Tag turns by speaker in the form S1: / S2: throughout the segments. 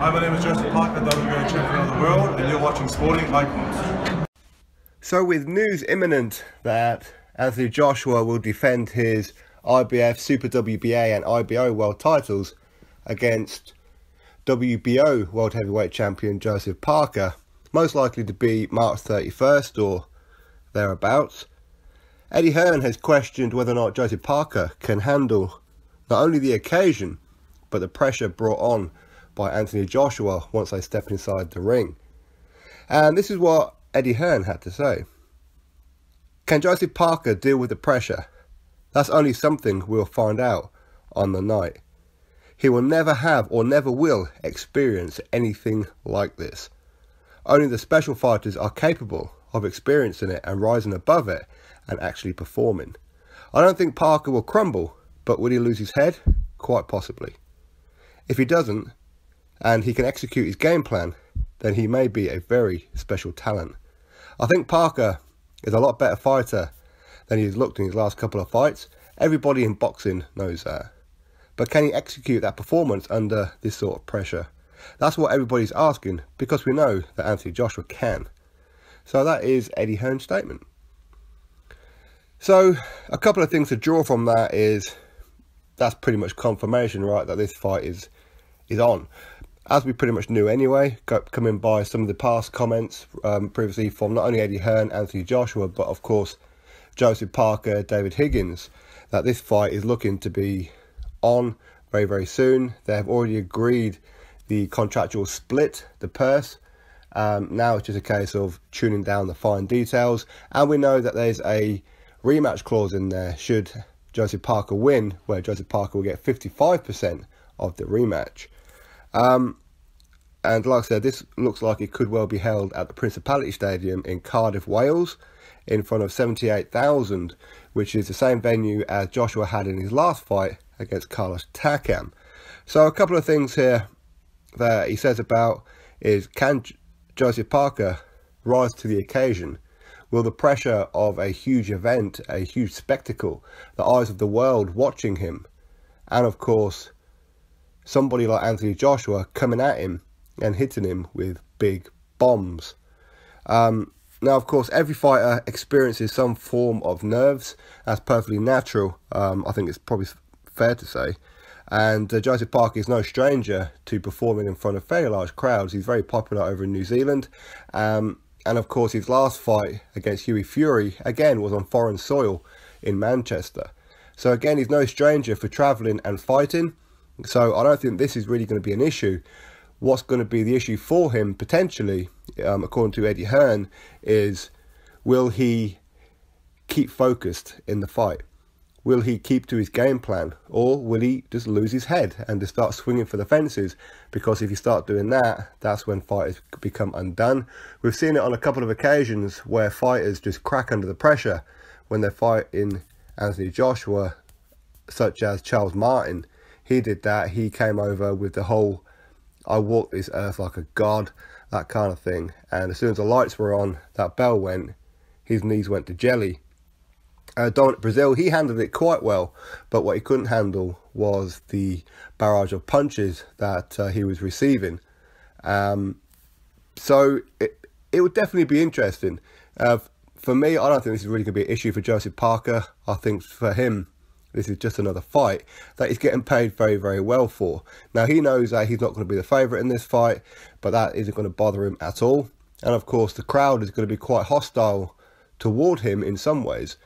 S1: Hi, my name is Joseph Parker, WBO champion of the world, and you're watching Sporting Icons.
S2: So with news imminent that Anthony Joshua will defend his IBF, Super WBA and IBO world titles against WBO World Heavyweight Champion Joseph Parker, most likely to be March 31st or thereabouts, Eddie Hearn has questioned whether or not Joseph Parker can handle not only the occasion, but the pressure brought on by Anthony Joshua once they step inside the ring. And this is what Eddie Hearn had to say. Can Joseph Parker deal with the pressure? That's only something we'll find out on the night. He will never have or never will experience anything like this. Only the special fighters are capable of experiencing it and rising above it and actually performing. I don't think Parker will crumble, but will he lose his head? Quite possibly. If he doesn't, and he can execute his game plan, then he may be a very special talent. I think Parker is a lot better fighter than he's looked in his last couple of fights. Everybody in boxing knows that. But can he execute that performance under this sort of pressure? That's what everybody's asking, because we know that Anthony Joshua can. So that is Eddie Hearn's statement. So a couple of things to draw from that is that's pretty much confirmation, right, that this fight is on. As we pretty much knew anyway, coming by some of the past comments previously from not only Eddie Hearn, Anthony Joshua, but of course Joseph Parker, David Higgins, that this fight is looking to be on very, very soon. They have already agreed the contractual split, the purse. Now it's just a case of tuning down the fine details. And we know that there's a rematch clause in there should Joseph Parker win, where Joseph Parker will get 55% of the rematch. And like I said, this looks like it could well be held at the Principality Stadium in Cardiff, Wales, in front of 78,000, which is the same venue as Joshua had in his last fight against Carlos Takam. So a couple of things here that he says about is, can Joseph Parker rise to the occasion? Will the pressure of a huge event, a huge spectacle, the eyes of the world watching him, and of course somebody like Anthony Joshua coming at him and hitting him with big bombs? Now, of course, every fighter experiences some form of nerves. That's perfectly natural. I think it's probably fair to say. And Joseph Parker is no stranger to performing in front of very large crowds. He's very popular over in New Zealand. And of course, his last fight against Hughie Fury, again, was on foreign soil in Manchester. So again, he's no stranger for travelling and fighting. So I don't think this is really going to be an issue. What's going to be the issue for him, potentially, according to Eddie Hearn, is will he keep focused in the fight? Will he keep to his game plan? Or will he just lose his head and just start swinging for the fences? Because if you start doing that, that's when fighters become undone. We've seen it on a couple of occasions where fighters just crack under the pressure when they're fighting Anthony Joshua, such as Charles Martin. He did that. He came over with the whole, I walk this earth like a god, that kind of thing. And as soon as the lights were on, that bell went, his knees went to jelly. Dominic Brazil, he handled it quite well, but what he couldn't handle was the barrage of punches that he was receiving. So it would definitely be interesting. For me, I don't think this is really going to be an issue for Joseph Parker. I think for him, this is just another fight that he's getting paid very, very well for. Now, he knows that he's not going to be the favourite in this fight, but that isn't going to bother him at all. And of course, the crowd is going to be quite hostile toward him in some ways.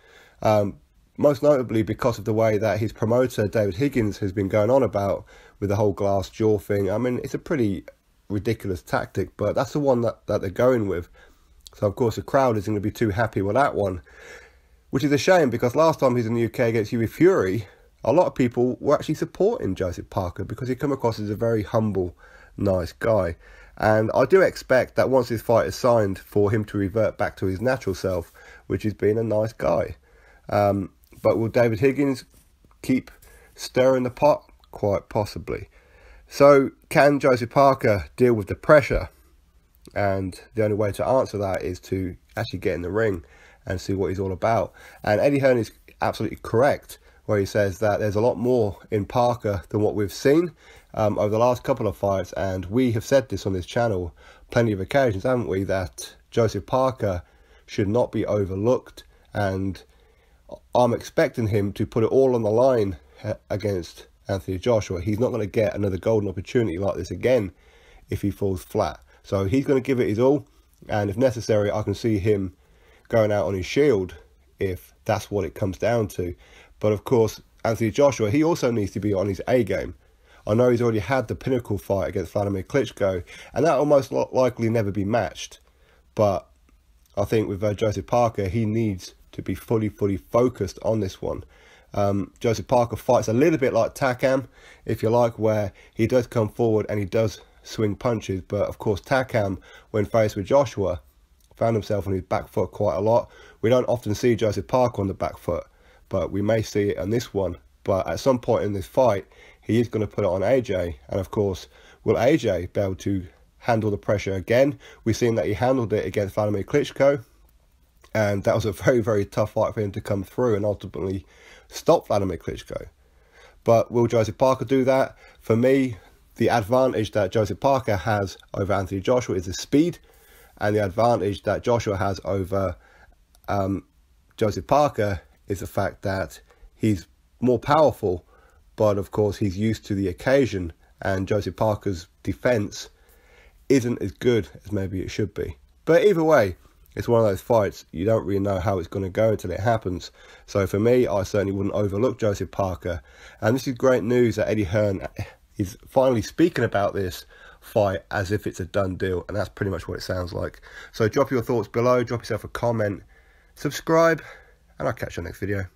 S2: Most notably because of the way that his promoter, David Higgins, has been going on about with the whole glass jaw thing. I mean, it's a pretty ridiculous tactic, but that's the one that they're going with. So, of course, the crowd isn't going to be too happy with that one. Which is a shame, because last time he was in the UK against Hughie Fury, a lot of people were actually supporting Joseph Parker because he come across as a very humble, nice guy. And I do expect that once this fight is signed, for him to revert back to his natural self, which is being a nice guy. But will David Higgins keep stirring the pot? Quite possibly. So can Joseph Parker deal with the pressure? And the only way to answer that is to actually get in the ring and see what he's all about. And Eddie Hearn is absolutely correct where he says that there's a lot more in Parker than what we've seen. over the last couple of fights, and we have said this on this channel plenty of occasions, haven't we, that Joseph Parker should not be overlooked, and I'm expecting him to put it all on the line against Anthony Joshua. He's not going to get another golden opportunity like this again if he falls flat. So he's going to give it his all, and if necessary, I can see him going out on his shield if that's what it comes down to. But of course, Anthony Joshua, he also needs to be on his A game. I know he's already had the pinnacle fight against Vladimir Klitschko, and that will most likely never be matched. But I think with Joseph Parker, he needs to be fully focused on this one. Joseph Parker fights a little bit like Takam, if you like, where he does come forward and he does swing punches. But of course, Takam, when faced with Joshua, found himself on his back foot quite a lot. We don't often see Joseph Parker on the back foot, but we may see it on this one. But at some point in this fight, he is going to put it on AJ. And of course, will AJ be able to handle the pressure again? We've seen that he handled it against Vladimir Klitschko, and that was a very tough fight for him to come through and ultimately stop Vladimir Klitschko. But will Joseph Parker do that? For me, the advantage that Joseph Parker has over Anthony Joshua is the speed, and the advantage that Joshua has over Joseph Parker is the fact that he's more powerful, but of course he's used to the occasion, and Joseph Parker's defense isn't as good as maybe it should be. But either way, it's one of those fights you don't really know how it's going to go until it happens. So for me, I certainly wouldn't overlook Joseph Parker, and this is great news that Eddie Hearn is finally speaking about this fight as if it's a done deal, and that's pretty much what it sounds like. So drop your thoughts below, drop yourself a comment, subscribe, and I'll catch you next video.